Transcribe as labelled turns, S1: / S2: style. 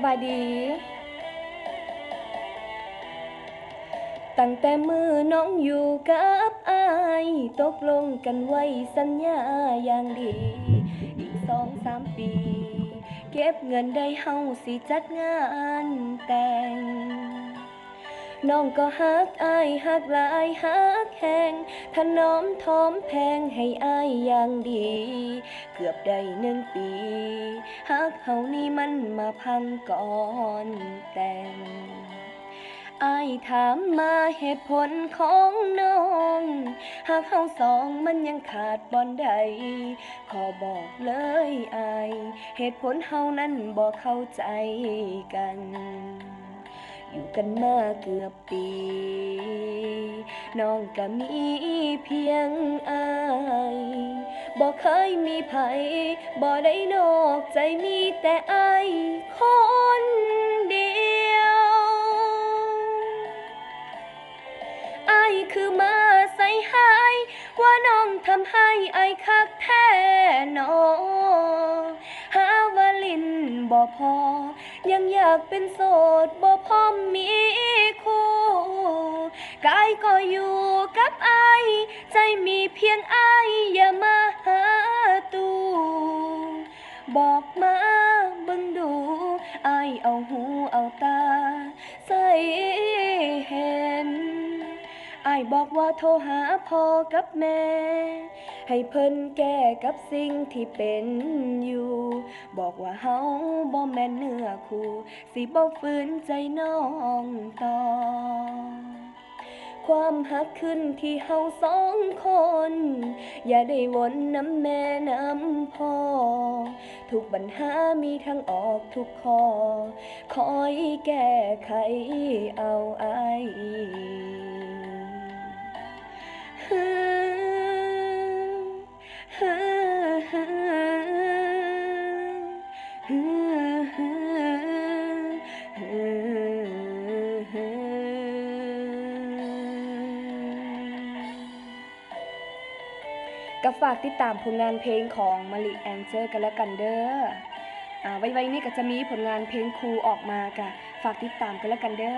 S1: บายดีตั้งแต่มือน้องอยู่กับอายตกลงกันไว้สัญญาอย่างดีอีก2-3 ปีเก็บเงินได้เฮาสิจัดงานแต่งน้องก็ฮักอายฮักหลายฮักแหงถนอมทอมแพงให้อายอย่างดีเกือบได้1 ปีฮักเฮานี่มันมาพังก่อนแต่งอายถามมาเหตุผลของน้องหากเฮาสองมันยังขาดบ่อนใดขอบอกเลยอายเหตุผลเฮานั้นบ่เข้าใจกันอยู่กันมาเกือบปีน้องก็มีเพียงอายบ่เคยมีไผบ่ได้นอกใจมีแต่อายคนเดียวอายคือมาใส่หายว่าน้องทำให้อายคักแท้หนอหาว่าลิ้นบ่พอยังอยากเป็นโสดบ่พร้อมมีคู่กายก็อยู่กับอายใจมีเพียงอายอย่ามาหาตูบอกมาเบิ่งดูอายเอาหูเอาตาใส่เห็นอายบอกว่าโทรหาพ่อกับแม่ให้เพิ่นแก้กับสิ่งที่เป็นอยู่บอกว่าเฮาบ่แม่นเนื้อคู่สิบ่ฝืนใจน้องต่อความหักขึ้นที่เฮาสองคนอย่าได้วนน้ำแม่น้ำพ่อทุกปัญหามีทางออกทุกข้อคอยแก้ไขเอาอายก็ฝากติดตามผลงานเพลงของมะลิแองเจิลกันแล้วกันเด้อไว้นี้ก็จะมีผลงานเพลงครูออกมากะฝากติดตามกันแล้วกันเด้อ